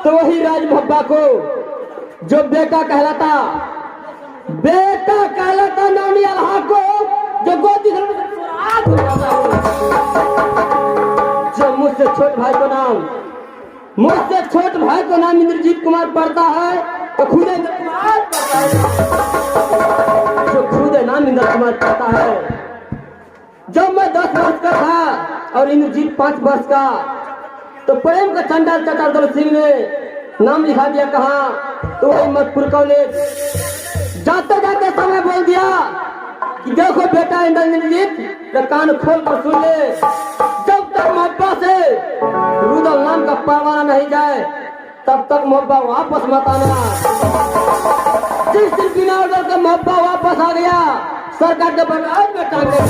तो वही राज भब्बा को जो बेटा कहलाता नौनी अल्लाह को जो गोदी जो मुझसे छोट भाई को नाम इंद्रजीत कुमार पड़ता है तो खुद नाम इंद्र कुमार पड़ता है। जब मैं 10 वर्ष का था और इंद्रजीत 5 वर्ष का, तो प्रेम का चंडाल चाचा दल सिंह ने नाम लिखा दिया कहा तो वही मधुपुर कॉलेज जाते जाते समय बोल दिया कि देखो बेटा इंद्रजीत, कान खोल कर सुन ले, जब तक मोहब्बा से रुदल नाम का परवाना नहीं जाए तब तक मोहब्बा वापस मत आना। जिस दिन बिना उधर का मोहब्बा वापस आ गया सरकार के बगान में टांगे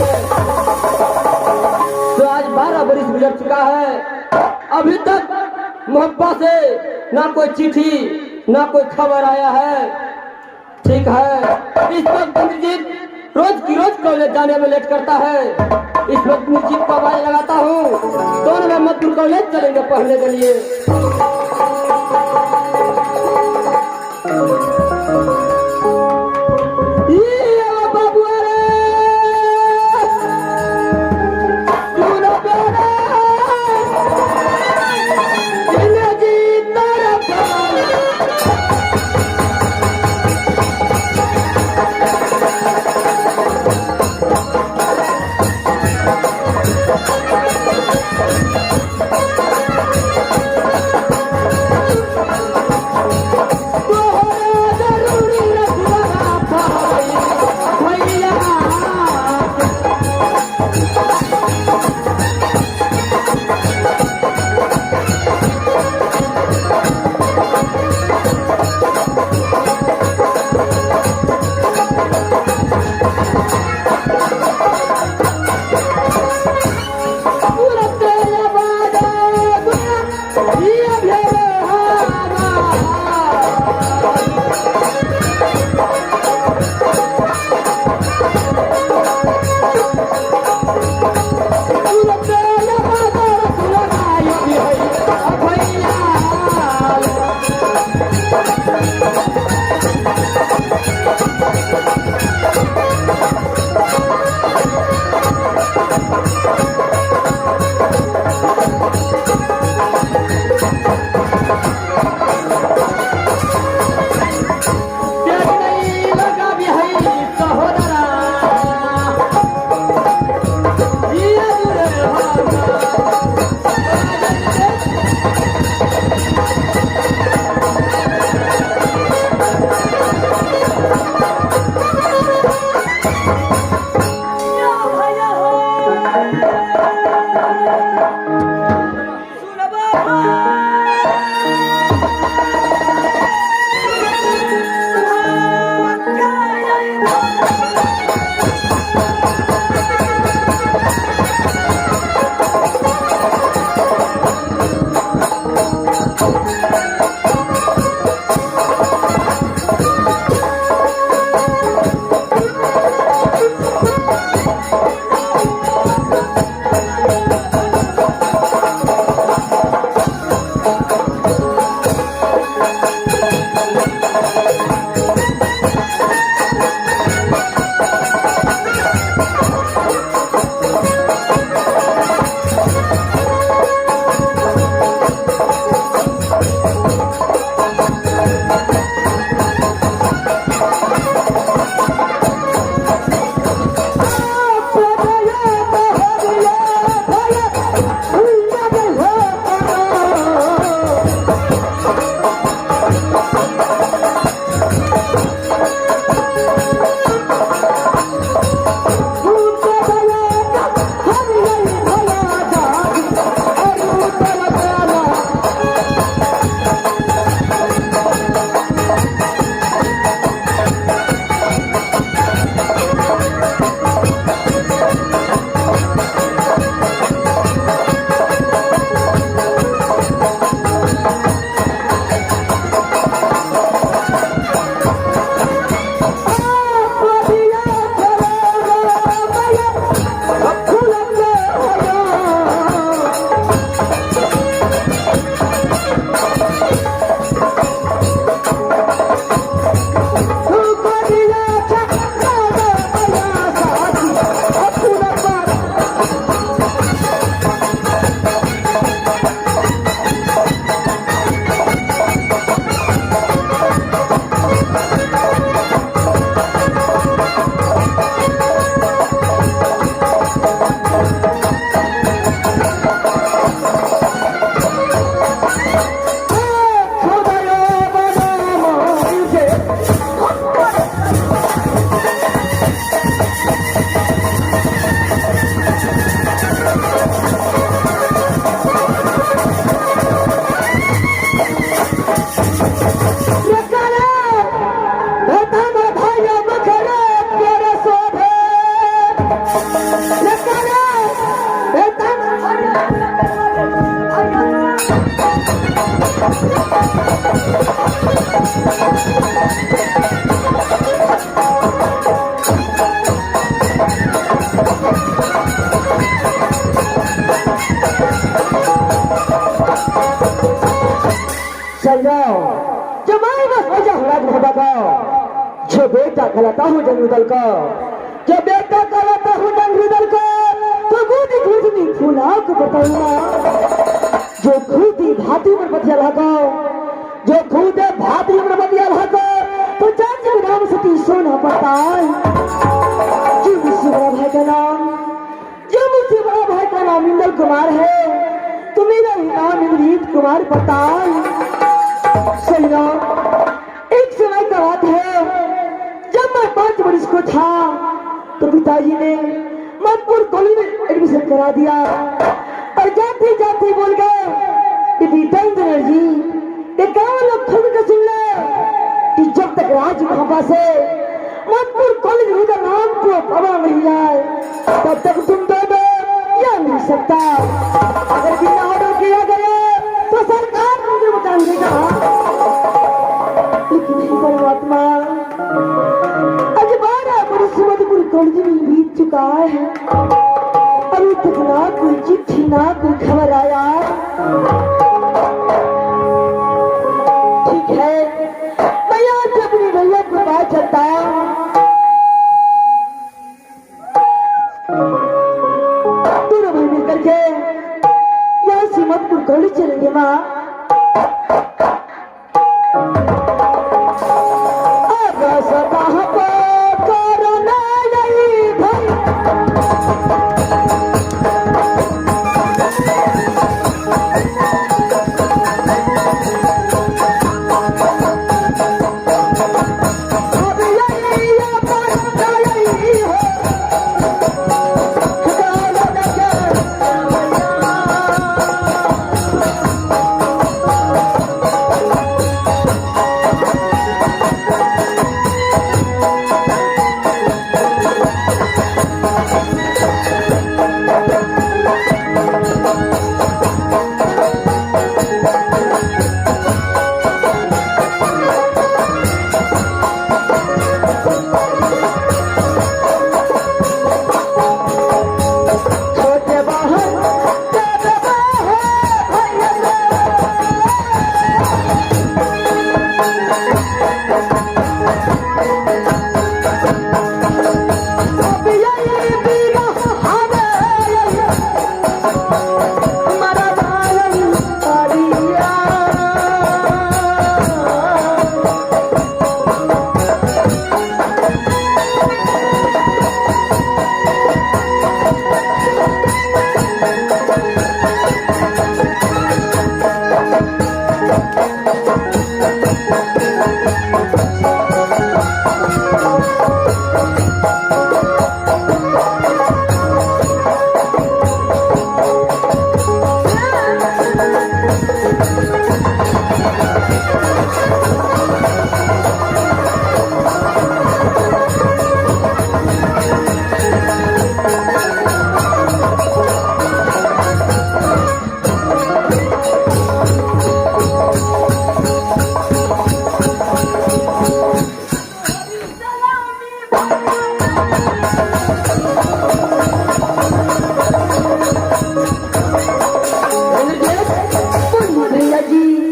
तो आज 12 बरस गुजर चुका है, अभी तक मोहब्बा से ना कोई चिट्ठी ना कोई खबर आया है। ठीक है, इस वक्त इंद्रजीत रोज की रोज कॉलेज जाने में लेट करता है। इस वक्त इंद्रजीत को आवाज लगाता हूँ, दोनों में मधुपुर कॉलेज चलेंगे पढ़ने के लिए। चल जाओ जमाई बस वजह हराज मोहब्बत का जो बेटा कहलाता हूँ जंगल का जो बेटा कहलाता हूँ जंगल का तो गोदी गोदी फूला को बताऊंगा जो खूदी भाती पर बतिया लगा जो खूदे भाती पर बतिया लगा तो चाची नाम सती सोना पड़ता जो मुझसे बड़ा भाई का नाम जो मुझसे बड़ा भाई का नाम इंदल कुमार है तो मेरा ही नाम इंद्रजीत कुमार पड़ता एक समय का बात है जब मैं 5 वर्ष को था तो पिताजी ने मधुपुर कॉलेज में एडमिशन करा दिया और जाते जाते बोल गए कि बेटा इंजीनियर जी एक लोग खुद का सुन ले कि जब तक राज महापा से मधुपुर कॉलेज का नाम को पवा नहीं जाए तब तक तुम दो या नहीं सकता अगर बिना ऑर्डर किया गया तो सरकार मुझे मकान देगा परमात्मा आज 12 वर्ष मधुपुर कॉलेज में बीत चुका है अभी तक ना कोई चिट्ठी ना कोई खबर आया ठीक है मैं यहाँ से अपनी भैया को पास चलता दोनों भाई मिल करके यहाँ से मधुपुर कॉलेज चलेंगे माँ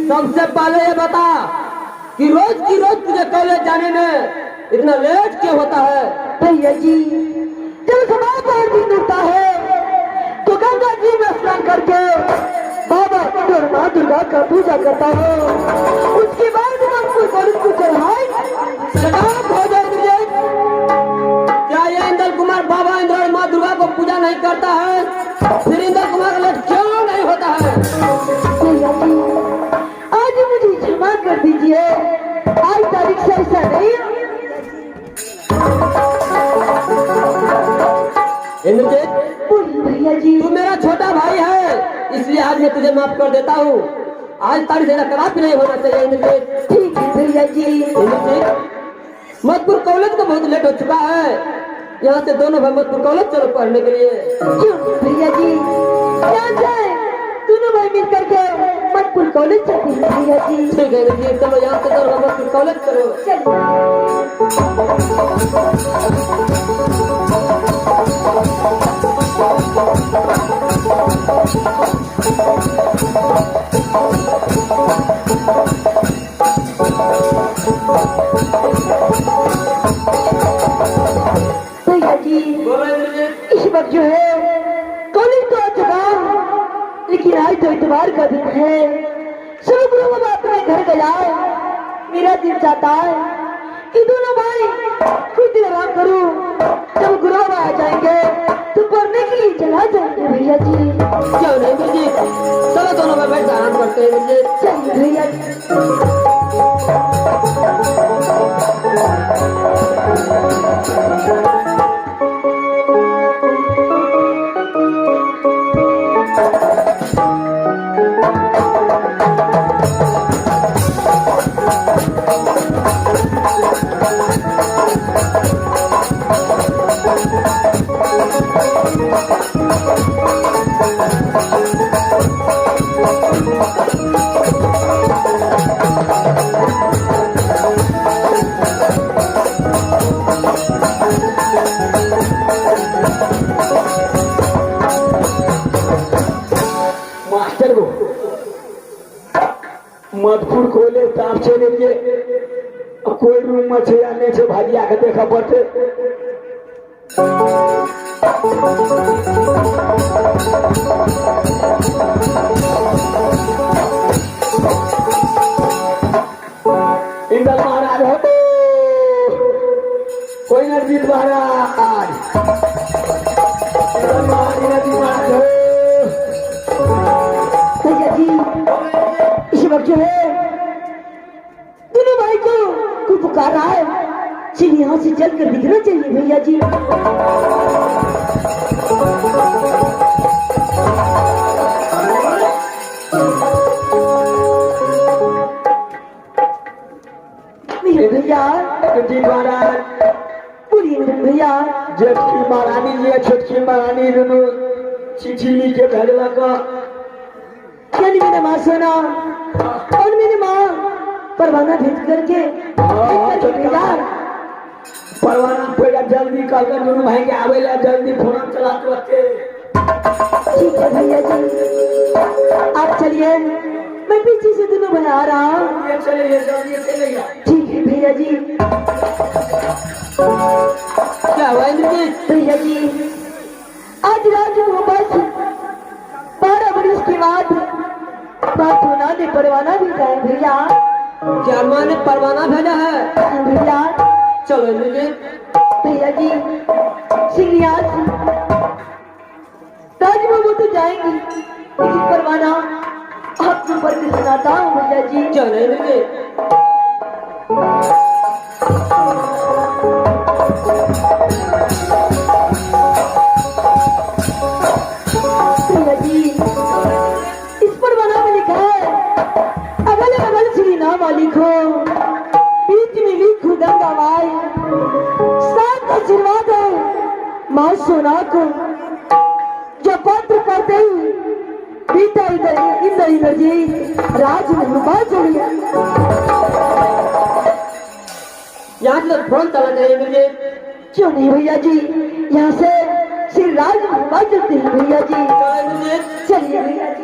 सबसे पहले ये बता कि रोज की रोज तुझे कॉलेज जाने में इतना लेट क्यों होता है? भैया जी जब समय पर दिन होता है तो गंगा जी में स्नान करके बाबा और माँ दुर्गा का पूजा करता हूँ उसके बाद मैं कॉलेज को चढ़ाई हो जाए तुझे। क्या ये इंदल कुमार बाबा इंद्र और माँ दुर्गा को पूजा नहीं करता है? फिर इंदल कुमार का लेट क्यों नहीं होता है? भैया जी आज मुझे क्षमा कर दीजिए आज तारीख से ऐसा नहीं इंद्रजीत भैया जी तू मेरा छोटा भाई है इसलिए आज मैं तुझे माफ कर देता हूँ। आज तारीख से कदापि नहीं होना चाहिए इंद्रजीत। ठीक है भैया जी। इंद्रजीत मधुपुर कॉलेज को बहुत लेट हो चुका है यहाँ से दोनों भाई मधुपुर कॉलेज चलो पढ़ने के लिए। क्यों भैया जी यहाँ से दोनों भाई मिल करके मतपुर कॉलेज चलते हैं भैया जी। ठीक है इंद्रजीत, चलो यहाँ से चलो मत कॉलेज करो। भैया जी बोलो इंद्रजीत। इस वक्त जो है कॉलेज तो आ चुका, लेकिन आज तो इतवार का दिन है। सब गुरु बाबा अपने घर गया। मेरा दिल चाहता है कि दोनों भाई कुछ दिन आराम करूं। जब गुरु बाबा आ जाएंगे तो पढ़ने के लिए चला जाएंगे भैया जी। क्यों नहीं इंद्रजीत, चलो दोनों में बैठ आराम करते हैं इंद्रजीत। चलिए भैया जी। मास्टर को मधुपुर खोले ताप से लेके कोई रूम में छे आने से भाजी आके देखा पड़ते। इंदल महाराज हो कोई नजदीक महाराज, इंदल महाराज हो। भैया जी इस वक्त जो है दोनों भाई को कोई पुकार रहा है, चलिए यहाँ से चल कर दिखना चाहिए भैया जी। मेरे भैया जी महाराज, बोलिए मेरे भैया। जेठ की महारानी जी छोटकी महारानी दोनों चिट्ठी लिख के भेजला का। यानी मैंने माँ सुना और मेरी माँ परवाना भेज करके भेजा। परवाना पड़ा जल्दी कल कर दोनों भाई के आवेला जल्दी फोन चलाते वक्त। ठीक है भैया जी, आप चलिए, मैं पीछे से दोनों भाई आ रहा हूँ। ये चले जल्दी चलेगा। ठीक है भैया जी। क्या हुआ इंद्रजीत? भैया जी आज रात को बस 12 बरस के बाद बात होना ने परवाना भी है भैया। क्या माँ ने परवाना भेजा है? हाँ भैया। चलो इंद्रजीत। भैया जी सिंगियाज राजबाबू तो जाएंगी, लेकिन परवाना आपको पढ़ के सुनाता हूँ भैया जी। चलो इंद्रजीत। भैया जी इस परवाना में लिखा है, अगल अगल श्री नाम मालिक हो, बीच में लिखू गंगा माई, साथ आशीर्वाद है माँ सोना को, जो पत्र करते ही बीता इंद्र जी राज में रुपा चलिए। यहाँ से फोन चला जाए इंद्रजीत। क्यों नहीं भैया जी, यहाँ से श्री राज में रुपा चलते हैं भैया जी। चलो इंद्रजीत। चलिए भैया जी।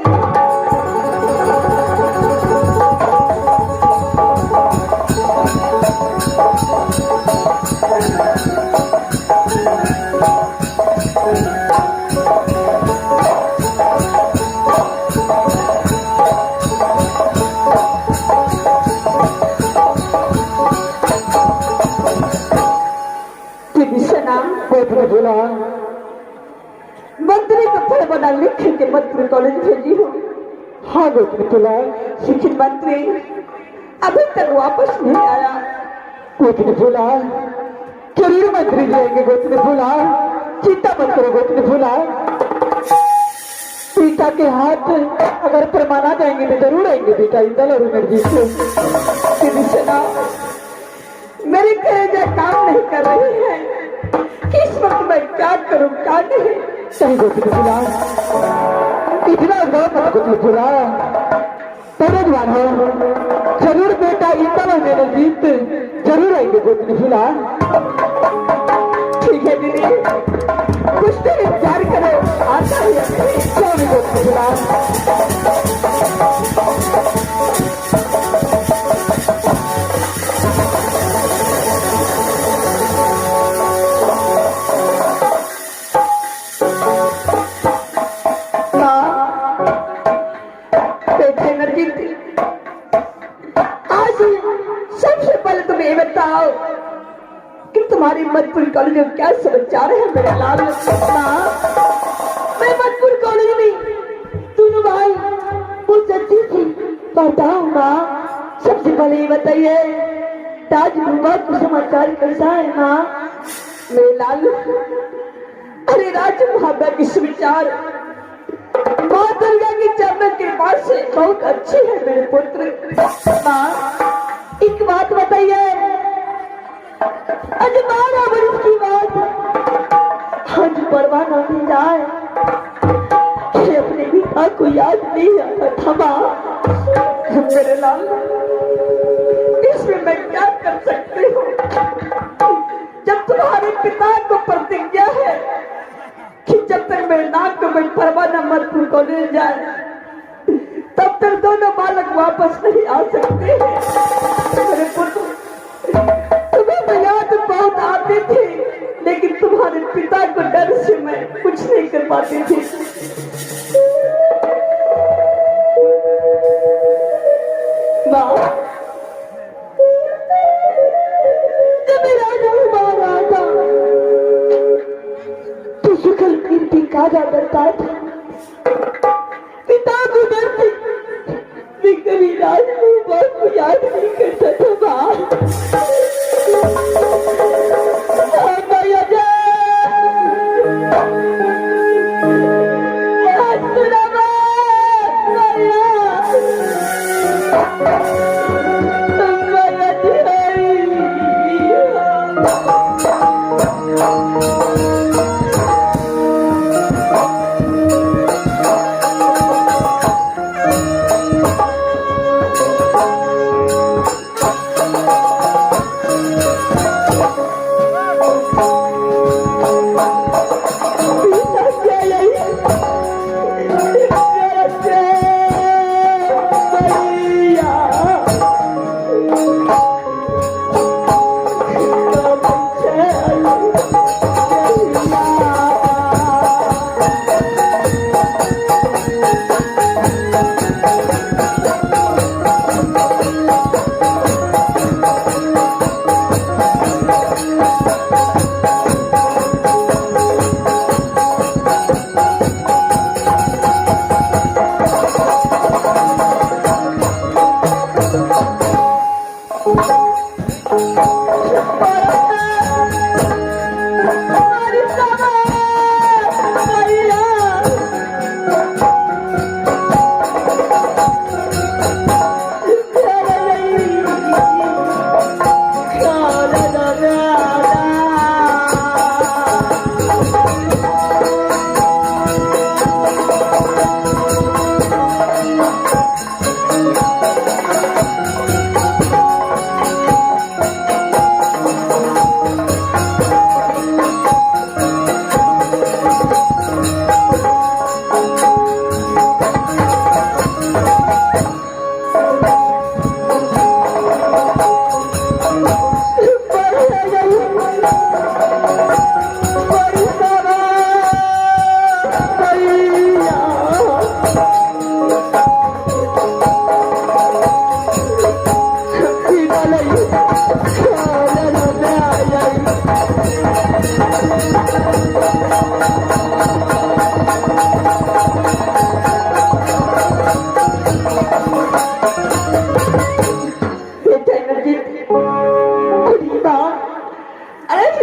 बोला मंत्री का फल बना लिख के मंत्री कॉलेज भेजी हो। हाँ गोत्री बोला लेकिन मंत्री अभी तक वापस नहीं आया। गोत्री बोला जरूर मंत्री जाएंगे। गोत्री बोला चिंता मत करो। गोत्री बोला पिता के हाथ अगर परमाना जाएंगे तो जरूर आएंगे बेटा इंदल और उमरजीत से। मेरी कलेजा काम नहीं कर रही है, किस वक्त मैं क्या करूं क्या नहीं। सही गोत्री बोला इतना गौर मत कुछ भूला समझवान हो जरूर बेटा इतना मेरे जीत जरूर आएंगे गोतनी भूला ठीक है दीदी कुछ देर इंतजार करो आता ही गोतनी भूला सबसे पहले तुम ये बताओ कि तुम्हारी मधुपुर कॉलेज में क्या समाचार है मेरे लाल मैं मधुपुर कॉलेज में दोनों भाई मुझसे थी बताओ माँ सबसे पहले ये बताइए ताज मुबारक का समाचार कैसा है माँ मेरे लाल अरे राज महाबा की सुविचार माँ दुर्गा की चरण के पास से बहुत अच्छी है मेरे पुत्र माँ एक बात बताइए आज 12 वर्ष की बात आज परवाना नहीं जाए कि अपने पिता को याद नहीं आता था माँ मेरे लाल इसमें मैं क्या कर सकती हूँ जब तुम्हारे पिता को प्रतिज्ञा है कि जब तक मेरे नाक को मैं परवाना मधुपुर को ले जाए तब तक दोनों बालक वापस नहीं आ सकते मेरे पुत्र तुम्हें तो याद बहुत आती थी लेकिन तुम्हारे पिता को डर से मैं कुछ नहीं कर पाती थी माँ जब मेरा जब बाहर आया था तो सुखल कीर्ति काजा डरता था पिता को डरती मैं कभी राजकुमार को याद नहीं करता था माँ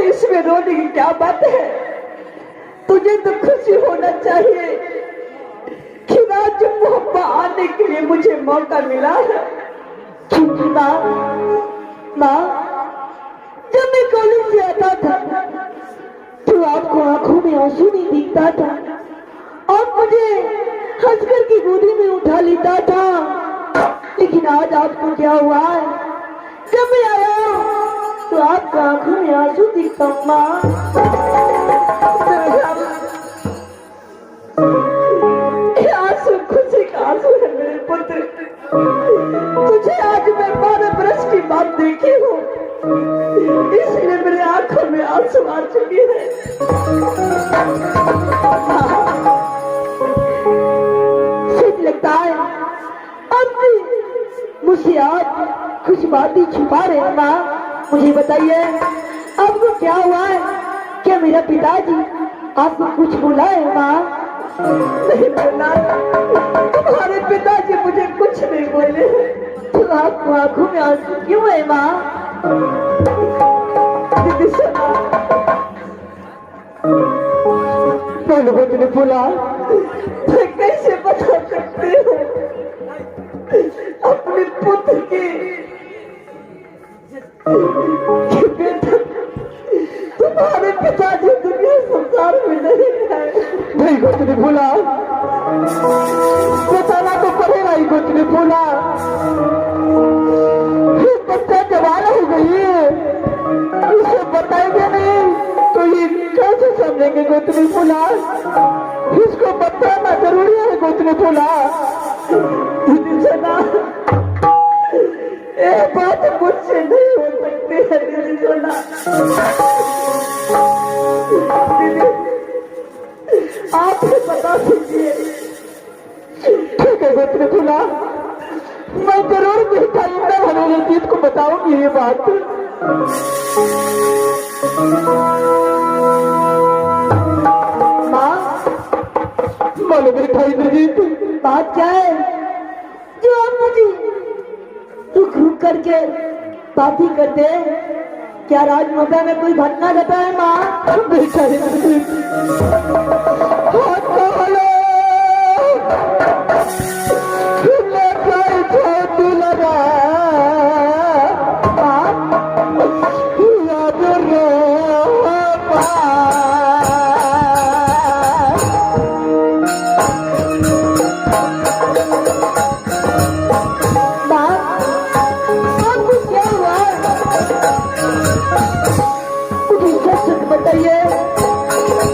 इसमें रोने की क्या बात है तुझे तो खुशी होना चाहिए कि राज मोहब्बा आने के लिए मुझे मौका मिला है क्योंकि माँ जब मैं कॉलेज से आता था तो आपको आंखों में आंसू नहीं दिखता था और मुझे हंसकर की गोदी में उठा लेता था। लेकिन आज आपको क्या हुआ है? जब मैं आया तो आपका आंखों में आंसू दिखता हूँ माँ। ये आंसू खुशी का आंसू है मेरे पुत्र। तुझे आज मैं 12 बरस की बात देखी हूँ, इसलिए मेरे आंखों में आंसू आ चुके हैं। सच लगता है अब भी मुझसे आप कुछ बातें छुपा रहे हैं माँ। मुझे बताइए आपको क्या हुआ है? क्या मेरा पिताजी आपको कुछ बोला है माँ? नहीं बोला, तुम्हारे पिताजी मुझे कुछ नहीं बोले। तो आपको आंखों में आंसू क्यों है माँ? दीदी सुना, बोलो गोतनी फूला। मैं कैसे बता सकती हूँ अपने पुत्र की कि बेटा तुम्हारे पिताजी दुनिया संसार में नहीं है। नहीं गोतनी फूला, बताना तो पड़ेगा ही गोतनी फूला। ये बच्चा जवान हो गई है, उसे बताएंगे नहीं तो ये कैसे समझेंगे गोतनी फूला? इसको बताना जरूरी है गोतनी फूला। दीदी सुना, ये बात मुझसे नहीं हो सकती है। दीदी सुना, दीदी आप ही बता दीजिए। ठीक है गोतनी फूला, मैं जरूर बेटा इंद्र भरोले जीत को बताऊंगी ये बात। माँ बोलो बेटा इंद्रजीत, बात क्या है जो आप मुझे रुक रुक करके बातें करते हैं? क्या राजमहल में कोई घटना घटा है माँ? बेटा इंद्रजीत, हाथ खोलो, लगा याद रो बताइए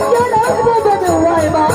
क्या राजमहल में हुआ है माँ?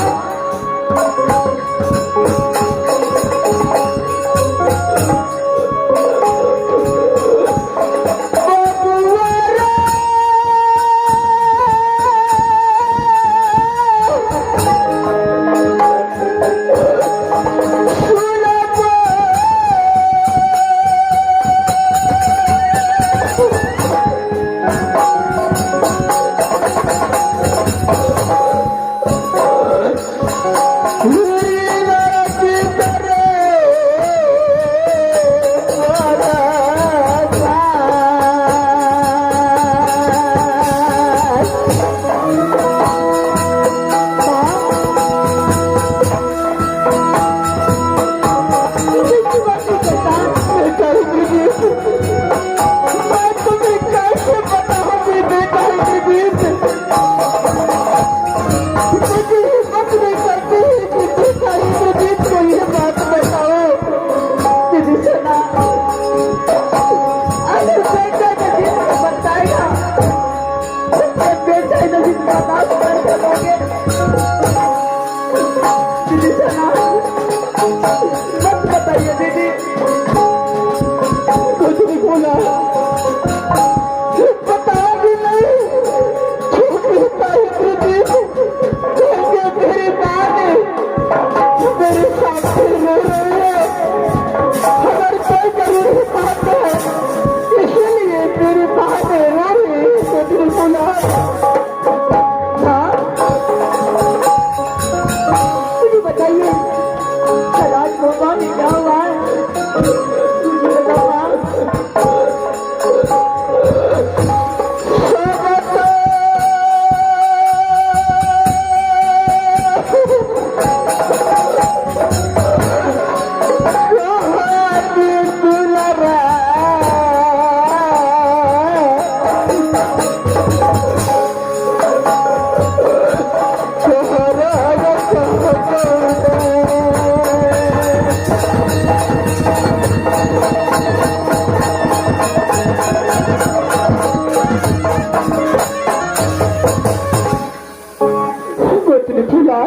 गोतनी फूला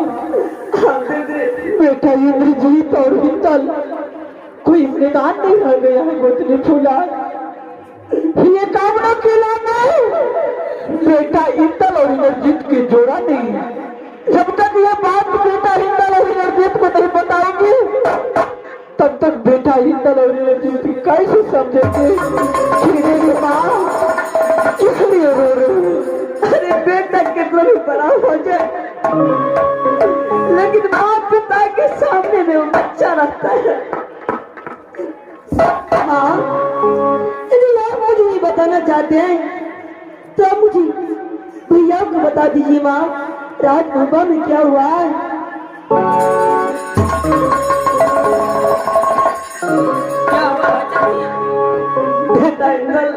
बेटा इंद्रजीत और हिंदल कोई मैदान नहीं रह गया है। गोतनी फूला ये कामना केला नहीं, बेटा इंदल और इंद्रजीत की जोड़ा नहीं। जब तक ये बात बेटा इंदल और इंद्रजीत को नहीं बताएंगे तब तक बेटा इंदल और इंद्रजीत कैसे समझेंगे। मेरी माँ इसलिए रो रही। अरे बेटा कितना भी बड़ा हो जाए लेकिन माँ पिता के सामने में वो बच्चा रहता है। हाँ, यदि आप मुझे नहीं बताना चाहते हैं तो आप मुझे भैया को बता दीजिए। माँ, राजभवन में क्या हुआ है? क्या हुआ है चाची? बेटा इंदल,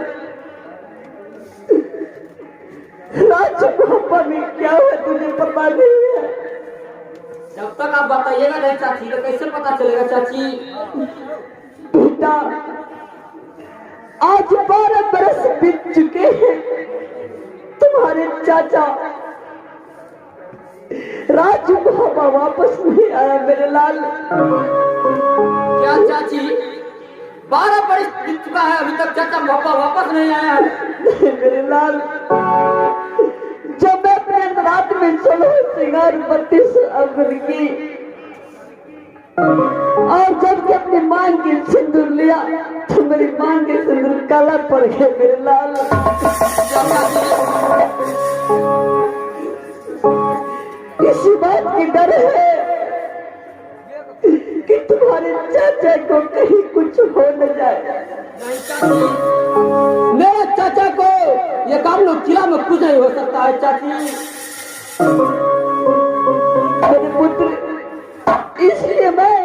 राजभवन में क्या हुआ तुझे पता नहीं है? जब तक आप बताइएगा नहीं चाची तो कैसे पता चलेगा चाची? बेटा, आज 12 बरस बीत चुके हैं। तुम्हारे चाचा राजू बाबा वापस नहीं आया मेरे लाल। क्या चाची 12 बरस बीत चुका है अभी तक चाचा पापा वापस नहीं आया है? नहीं मेरे लाल, जब मैं अपने रात में 16 श्रृंगार 32 अवगुण की और जब के अपनी मांग के सिंदूर लिया तो मेरी मांग के सिंदूर काला पड़ गया मेरे लाल। इसी बात की डर है कि तुम्हारे चाचा को कहीं कुछ हो न जाए। नहीं चाची, मेरे चाचा को ये काम लोग किला में कुछ नहीं हो सकता है चाची। मेरे पुत्र, इसलिए मैं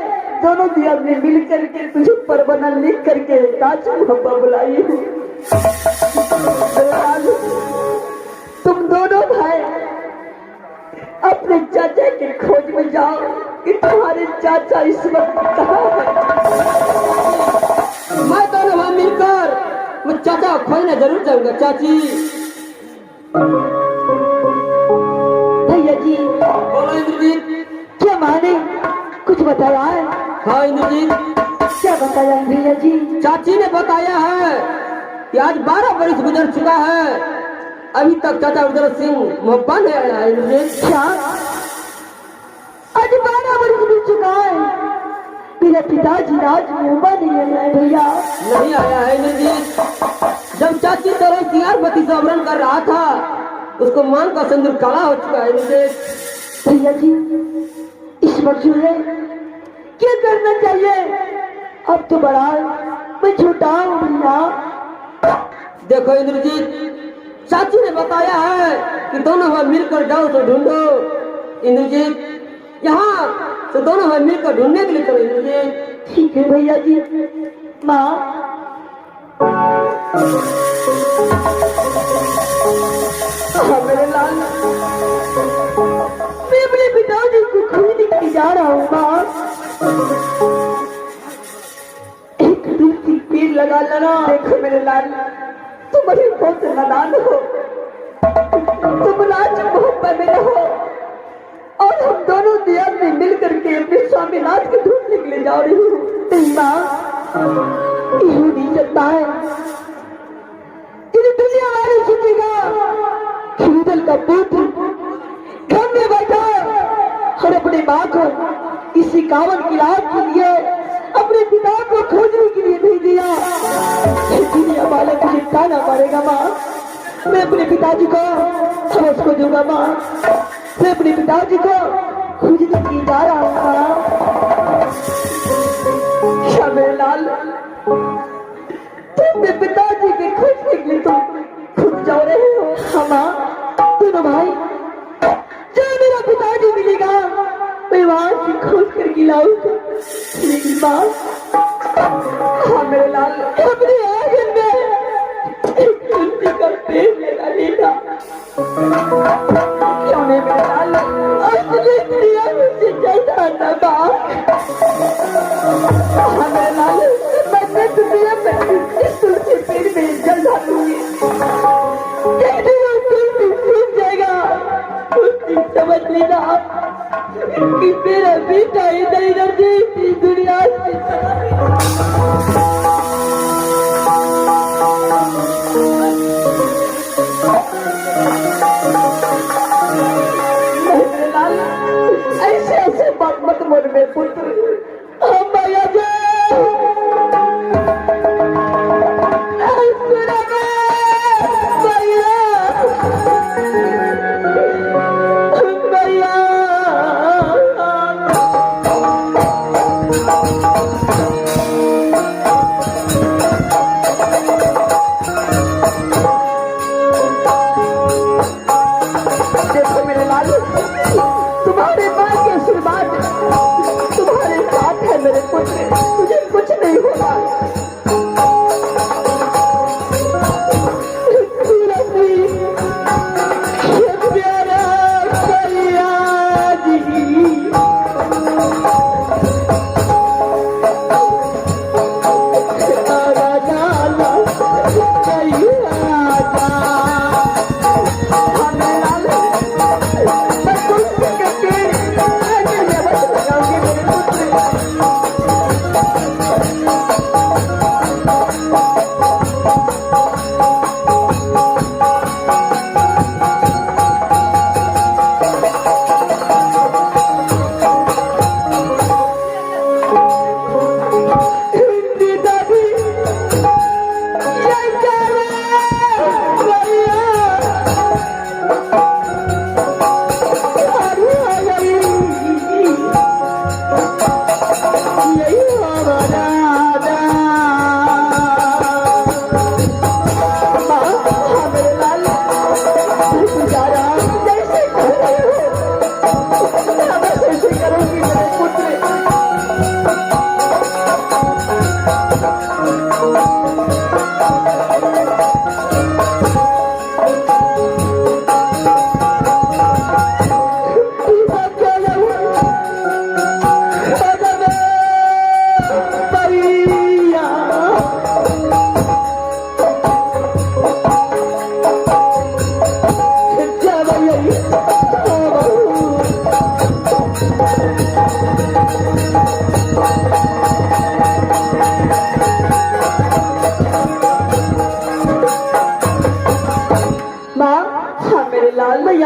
दोनों दिया में मिल करके तुझे परवाना लिख करके राज मोहब्बा बुलाई हूँ। तुम दोनों भाई अपने चाचा के खोज में जाओ कि तुम्हारे चाचा इस वक्त कहाँ है। मैं दोनों भाई मिलकर मैं चाचा को खोजने जरूर जाऊंगा चाची। भैया जी, बोलो इंद्रजीत। क्या माने कुछ बताया है? हाँ इंद्रजीत, क्या बताया है भैया जी? चाची ने बताया है कि आज 12 बरस गुजर चुका है अभी तक चाचा उदर सिंह मोहब्बा नहीं आया है। इंद्रजीत, क्या आज 12 वर्ष बीत चुका है? मेरे पिताजी राज मोहब्बा नहीं है भैया। नहीं आया है इंद्रजीत। जब चाची तेरे सिंगारपति से अवरण कर रहा था उसको मांग का सिंदूर काला हो चुका है। इंद्रजीत भैया जी, इस वक्त जो है क्या करना चाहिए? अब तो बड़ा मैं छोटा हूँ भैया। देखो इंद्रजीत, चाची ने बताया है कि दोनों भाई मिलकर जाओ तो ढूंढो। इंद्रजीत, यहाँ तो दोनों भाई मिलकर ढूंढने के लिए चलो। इंद्रजीत, ठीक है भैया जी। माँ, हाँ मेरे लाल, मैं अपने पिताजी को खोजने के लिए जा रहा हूँ। माँ, एक दूसरी पेड़ लगा लेना। देखो मेरे लाल, तुम अभी बहुत नादान हो, तुम राज मोहब्बत में रहो और हम दोनों दिया में मिल करके अपने स्वामीनाथ को ढूंढने के लिए जा रही हूँ। माँ, यू नहीं सकता है। इस दुनिया वाले सुनेगा हिंदल का पुत्र घर में बैठा और अपने माँ को इसी कावन की रात के लिए अपने पिता को खोजने के लिए नहीं दिया। दुनिया वाले मुझे ताना मारेगा। माँ, मैं अपने पिताजी को समझ को दूंगा। माँ, मैं अपने पिताजी को खोजने के लिए जा रहा हूँ। माँ, मेरे लाल, तुम अपने पिताजी के खोजने के लिए तुम खुद जा रहे हो। हाँ माँ, दोनों भाई, जब मेरा पिताजी मिलेगा मैं वहां से खोज कर लाऊंगा। मेरी माँ, हाँ मेरे लाल, अपने आंगन में एक तुलसी का पेड़ लगा लेना। क्यों नहीं मेरे लाल, असली प्रिया मुझे ज्यादा ना बाप। हाँ मेरे लाल, मैं दुनिया में इस तुलसी पेड़ में जल डालूंगी। कि मेरा बेटा इधर इधर देखती दुनिया से ऐसे ऐसे बात मत बोल मेरे पुत्र हम भैया तुम्हारे माँ के आशीर्वाद तुम्हारे साथ है मेरे पुत्र तुझे कुछ नहीं होगा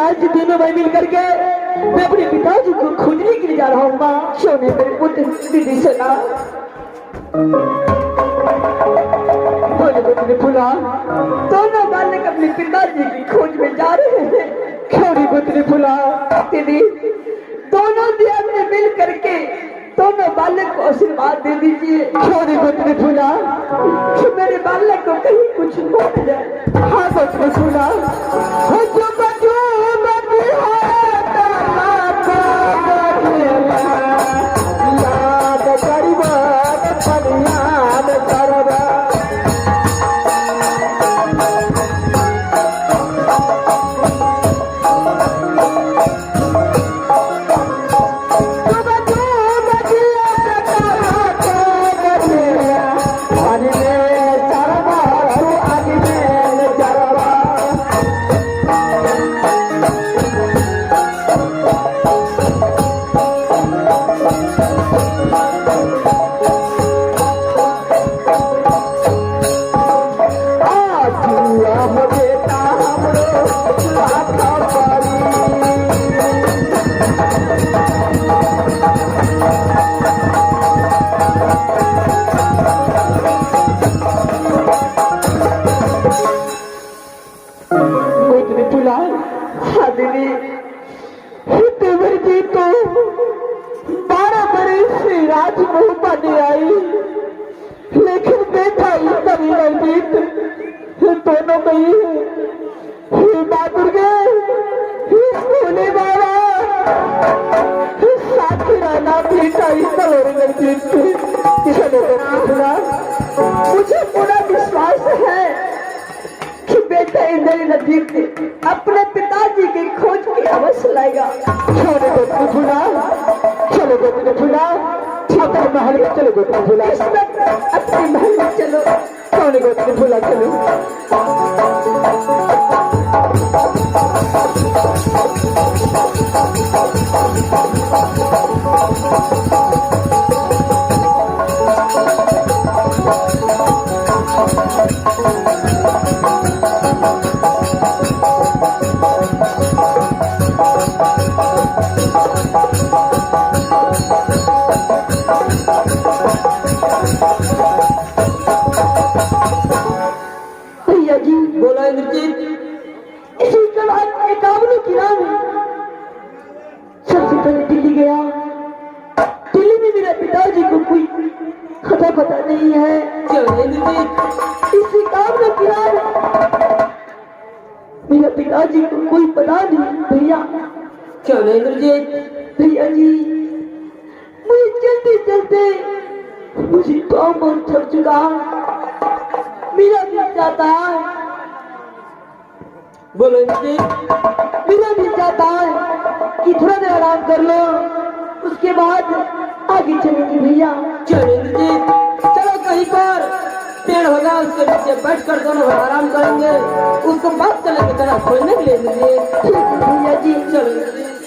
आज दोनों भाई मिल करके मैं अपने पिताजी को खोजने के लिए जा रहा हूँ माँ सोने मेरे पुत्र दीदी से ना बोले पुत्र फुला दोनों बालक अपने पिताजी की खोज में जा रहे हैं क्यों नहीं पुत्र फुला दीदी दोनों दिया में मिल करके दोनों बालक को आशीर्वाद दे दीजिए क्यों नहीं पुत्र फुला कि मेरे बालक को कहीं कुछ हो न जाए हाँ पुत्र फुला लेकिन बेटा इतना दोनों गई बहादुर होने वाला साथी रहना बेटा इतना मुझे पूरा विश्वास है कि बेटा इंद्र नजीक अपने पिताजी की खोज की अवश्य लाएगा। चलो भूला अपने महल में चलो भूला अपने महल में चलो कौन भूला चलो भैया जी बोला इंद्रजीत। इसी के बाद एकावनों की नाम है। सबसे पहले दिल्ली गया। दिल्ली में मेरे पिताजी को कोई खता पता नहीं है। चलो इंद्रजीत। इसी कामनों की नाम है। मेरे पिताजी को कोई पता नहीं भैया। चलो इंद्रजीत। भैया जी मुझे चलते चलते मुझे पाँव बहुत थक चुका है। मेरा भी चाहता है, बोलो इंद्रजीत। मेरा भी चाहता है कि थोड़ा देर आराम कर लो, उसके बाद आगे चलेंगे भैया। चलो इंद्रजीत, चलो कहीं पर पेड़ होगा उसके नीचे बैठ कर दोनों आराम करेंगे, उसको बाद चलेंगे चला खोलने के लिए इंद्रजीत। ठीक है भैया जी। चलो इंद्रजीत।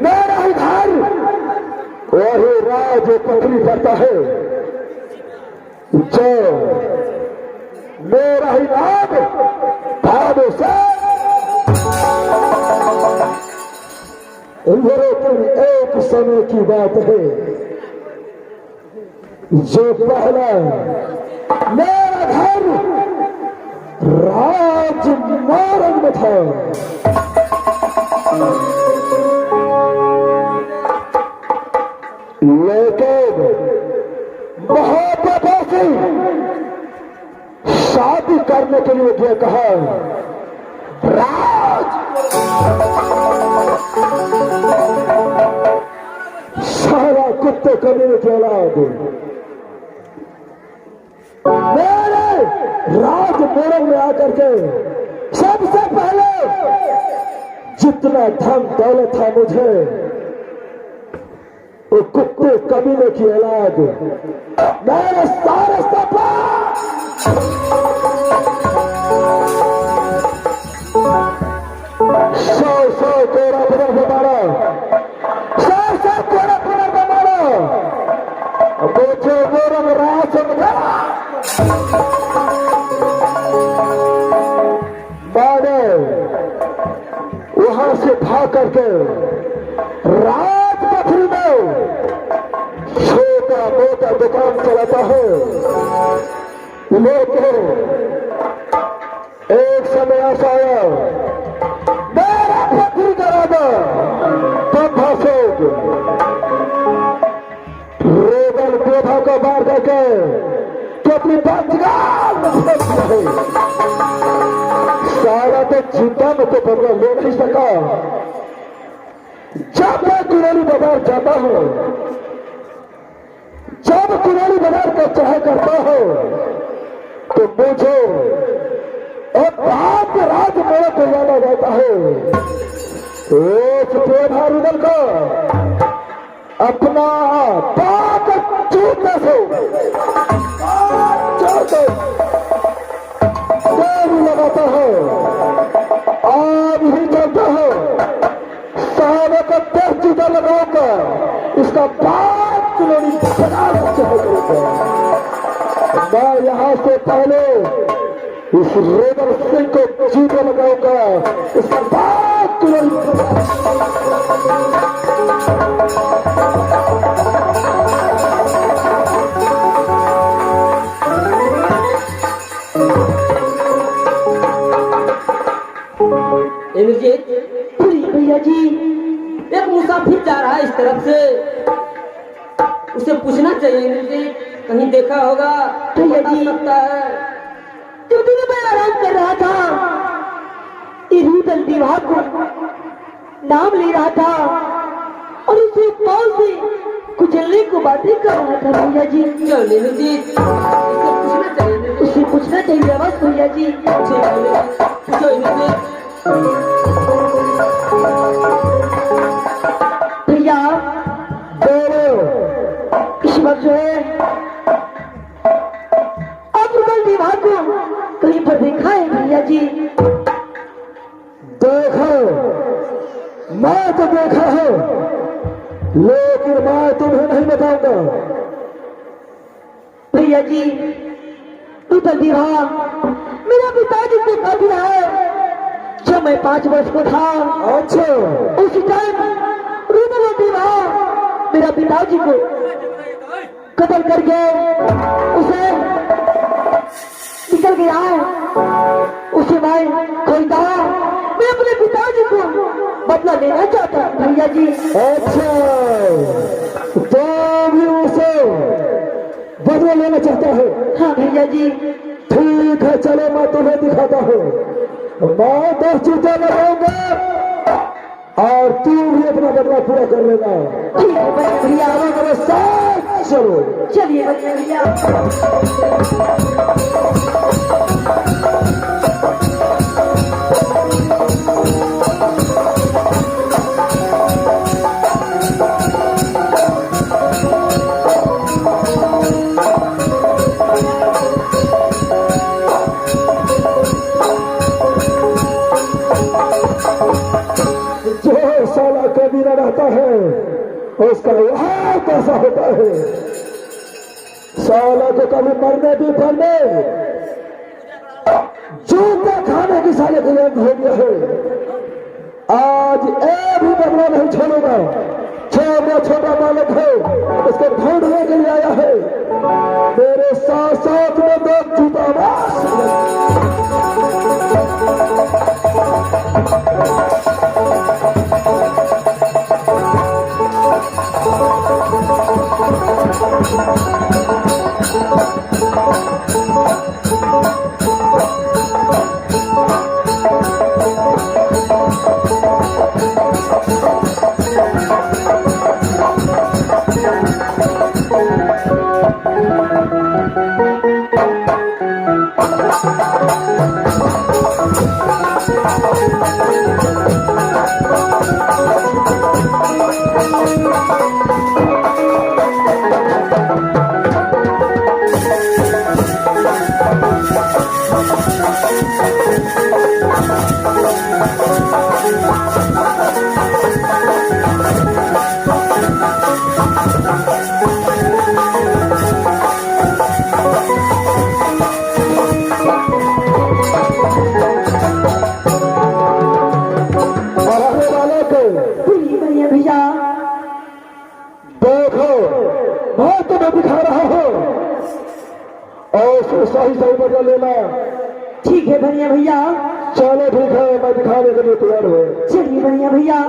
मेरा ही घर वही राज पत्नी करता है, जो मेरा ही नाम भादो से तुम एक समय की बात है, जो पहला मेरा घर राजमार्ग में था, लेकिन मोहब्बतों से शादी करने के लिए क्या कहा, राज सारा कुत्ते कमीने की औलाद मेरे राज मोरंग में आकर के सबसे पहले जितना धन दौलत था मुझे वो कुत्ते कबीले की औलाद मेरे सारे सपा सौ तेरा पुनर्मारो, सौ तेरा पुनर्मारो, बोझो गोरम राज बाड़े वहां से भाग करके रात पथरी में छोटा मोटा दुकान चलाता है। लेकिन एक समय ऐसा आया मेरा पथरी कराना बंधा से रेबल पेधा को मार करके तो अपनी बातगार में फेंक रहे। सारा तो चिंता में तो बदला ले नहीं सका। जब मैं कुरेली बाजार जाता हूं, जब कुरेली बाजार का चाह करता हूं, तो मुझे एक बात रात मेरे को याद आ जाता है। एक पेधा रुदल को अपना पाक चूटने से लगाता है, आज ही चलता है। सारे को 10 जूता लगाकर इसका 5 किलोमीटर मैं यहां से पहले इस रेबर सिंह को जूते लगाऊंगा, इसका 5 किलोमीटर। भैया जी, एक मुसाफिर जा रहा है इस तरफ से, उसे पूछना चाहिए मुझे, कहीं देखा होगा तो भैया बता जी। सकता है। जो दिन मैं आराम कर रहा था, इरूदल विवाह को नाम ले रहा था और उसे कौन से कुचलने को बातें कर रहा था। भैया जी, चल नीलू जी, उसे पूछना चाहिए नीलू जी। उसे पूछना चाहिए बस। भैया जी, पूछो नीलू जी। भैया इस वक्त जो है इरूदल विवाह को कहीं पर देखा है। भैया जी, देखो मैं तो देखा है, लेकिन मैं तुम्हें नहीं बताऊंगा। भैया जी, इरूदल विवाह मेरा पिताजी से कर दिया है जब मैं 5 वर्ष को था। अच्छा, उसी टाइम इरूदल विवाह मेरा पिताजी को कत्ल करके उसे निकल गया है। उसे मैं खोलता, मैं अपने पिताजी को बदला लेना चाहता हूं। भैया जी, अच्छा, तो भी उसे बदला लेना चाहता है। हाँ भैया जी। ठीक है, चलो मैं तुम्हें दिखाता हूँ। मैं 10 जूते लगाऊंगा और तू भी अपना बदला पूरा कर लेना। ठीक है भैया, मेरे साथ चलो। चलिए भैया। जो साला कबीरा रहता है उसका यहाँ कैसा होता है। साला को कभी मरने भी पड़ने जूता खाने की साले के लिए हो गया है। आज एक भी बदला नहीं छोड़ेगा। छोटा छोटा बालक है, उसको ढूंढने के लिए आया है। मेरे साथ साथ में 2 जूता Thank you. सही सही बदला लेना। ठीक है बनिया भैया, चलो ठीक है, मैं दिखाने के लिए तैयार हूँ। चलिए बनिया भैया।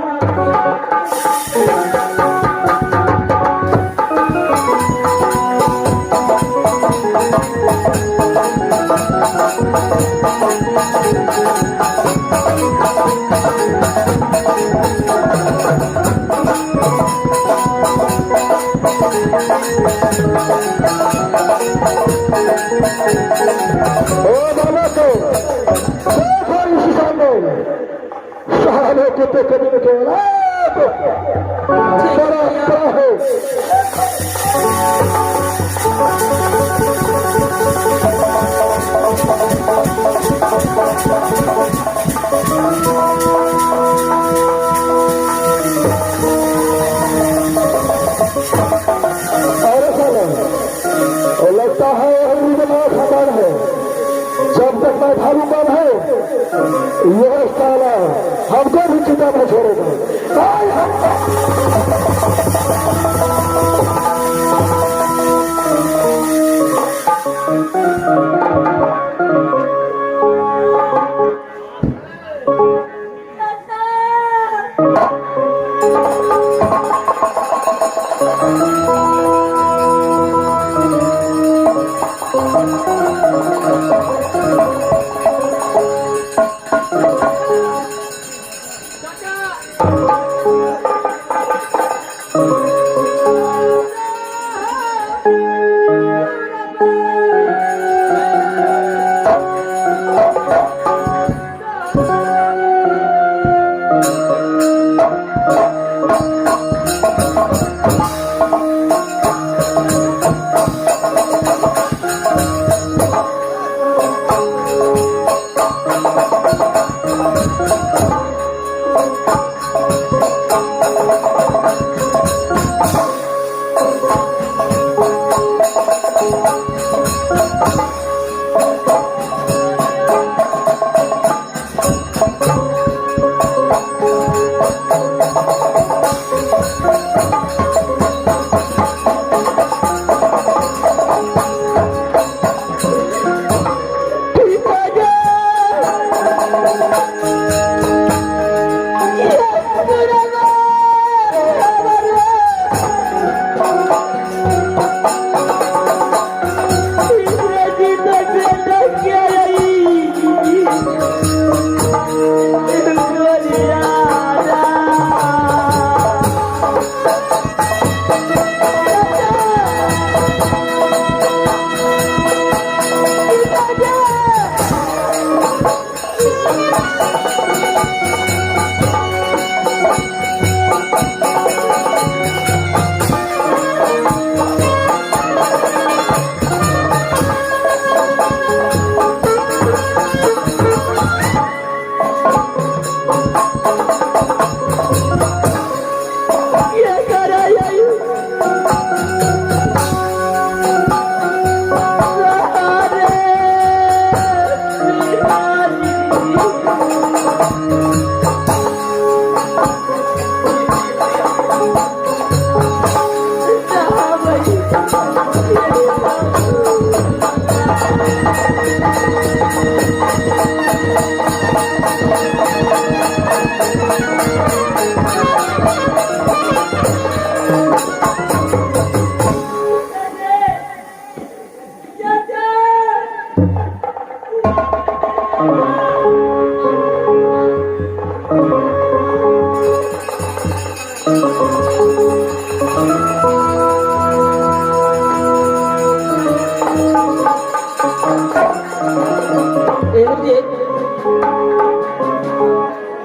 कुत्ते कभी में केवल लगता है खबर है। जब तक मैं भालूगा है यह साला हमको भी चिंता में छोड़ेगा।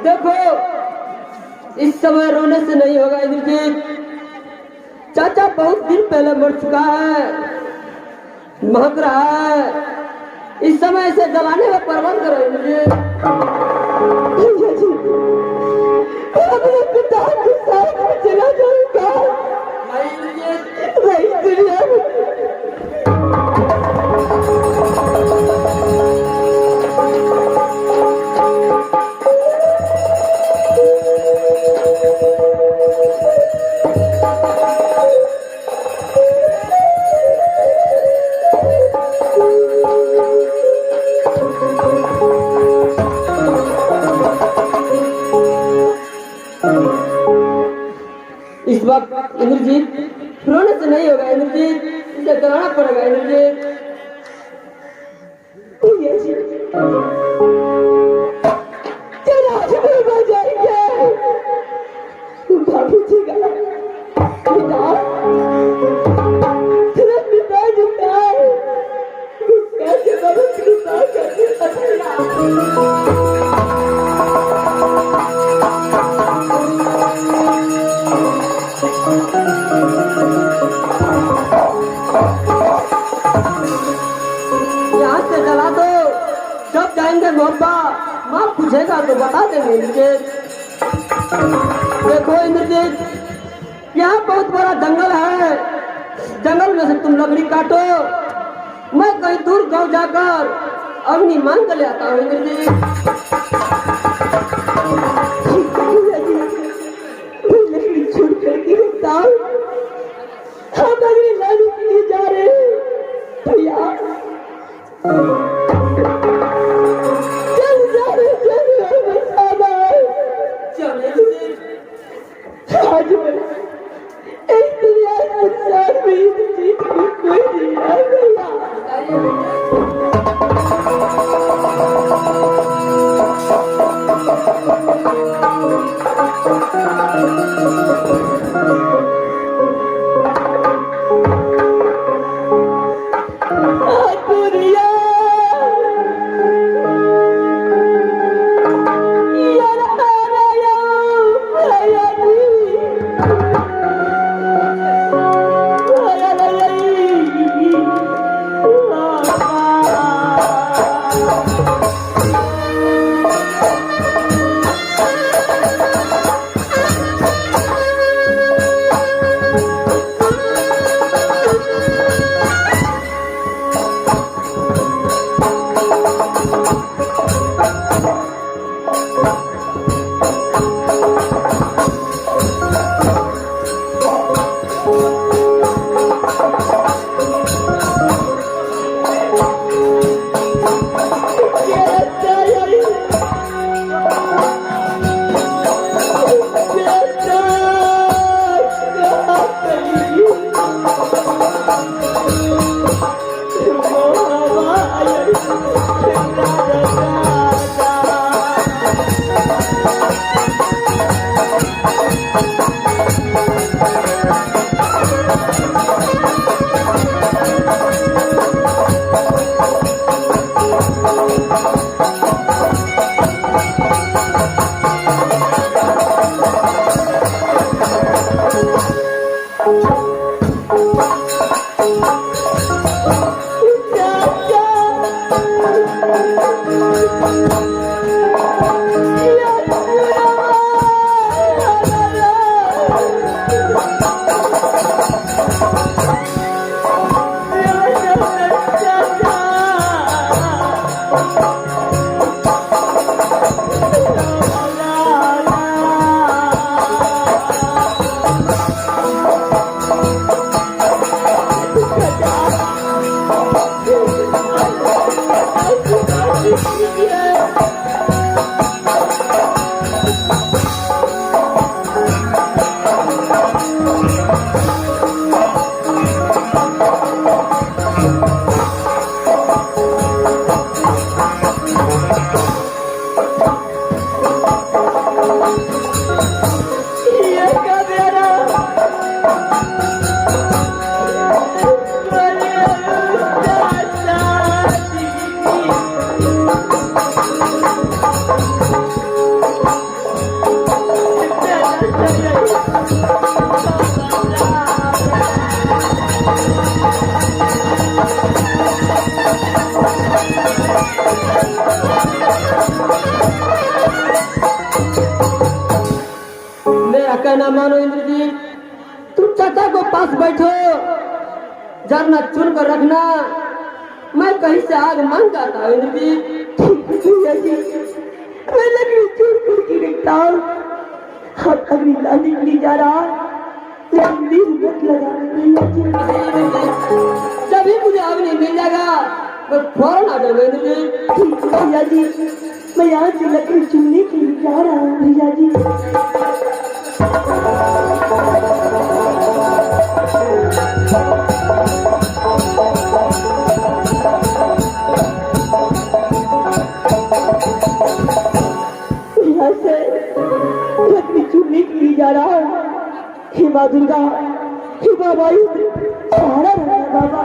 देखो इस समय रोने से नहीं होगा इंद्रजीत। चाचा बहुत दिन पहले मर चुका है, महक रहा है। इस समय इसे जलाने का प्रबंध करो इंद्रजीत। अपने पिता के साथ में चला जाऊंगा मैं इस दुनिया में। नहीं होगा इंद्रजीत, इसे कराना पड़ेगा इंद्रजीत। भैया जी चलो आज भी जाएंगे बाबू जी का पिता तेरा पिता जिंदा है, कैसे बाबू पिता कैसे यहाँ से चला दो, जब जाएंगे मोहब्बा माँ पूछेगा तो बता देंगे इंद्रजीत। देखो इंद्रजीत, यहाँ बहुत बड़ा जंगल है, जंगल में से तुम लकड़ी काटो, मैं कहीं दूर गांव जाकर अग्नि मांग कर ले आता हूँ इंद्रजीत। लकड़ी छोड़ करके बताओ, हम अगली लाने के लिए जा रहे हैं भैया। आज इस दुनिया संसार में जीत की कोई नहीं है भैया। कहना मानो इंद्रजीत, तुम चाचा को पास बैठो, जरना चुन कर रखना, मैं कहीं से आग मांग जाता हूँ इंद्रजीत। भैया जी मैं लकड़ी चूर करके रखता हूँ, हम अगली लाने के लिए जा रहा लेकिन दिल मत लगा भैया जी। जब भी मुझे आग नहीं मिल जाएगा मैं फौरन आ जाऊंगा इंद्रजीत। ठीक है भैया जी, मैं यहाँ से लकड़ी चुनने के लिए जा रहा हूँ भैया जी। यहाँ से जब बिच्छू निकली जा रहा है, हे माँ दुर्गा, हे बाबा, सहारा रहना बाबा।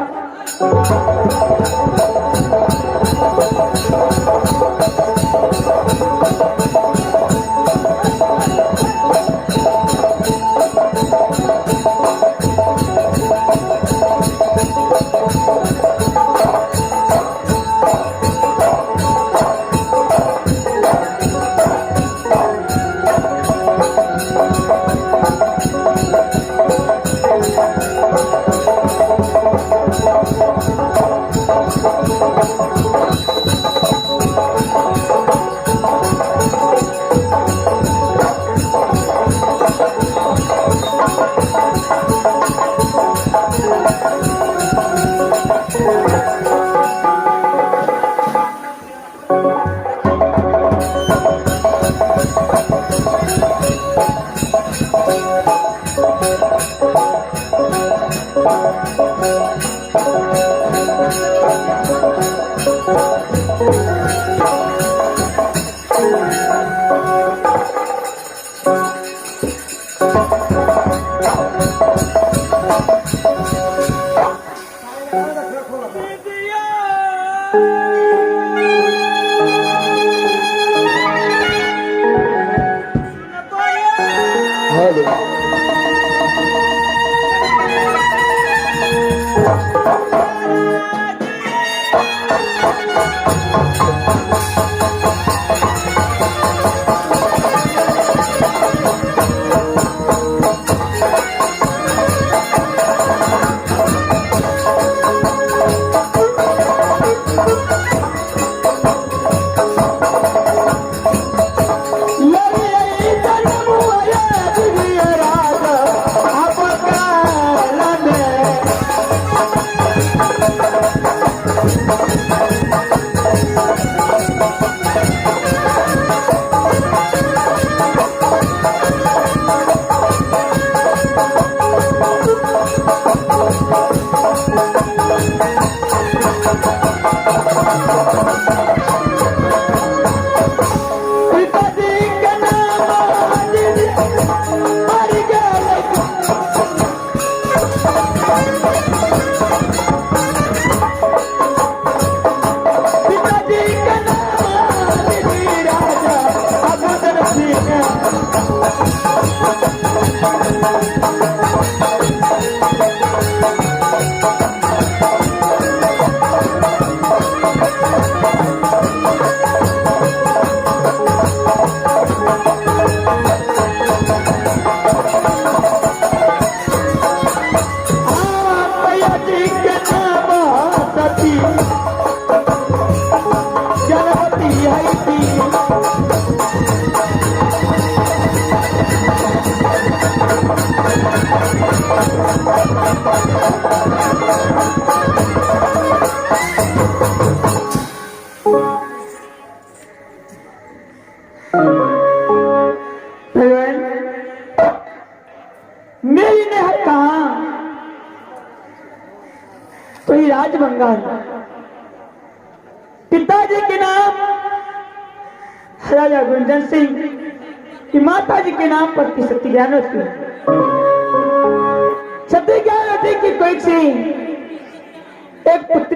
मेरी ने कहा तो ये राज बंगाल पिताजी के नाम राजा गुंजन सिंह की माता जी के नाम पर सत्य ज्ञानवती की कोई सी एक पुत्री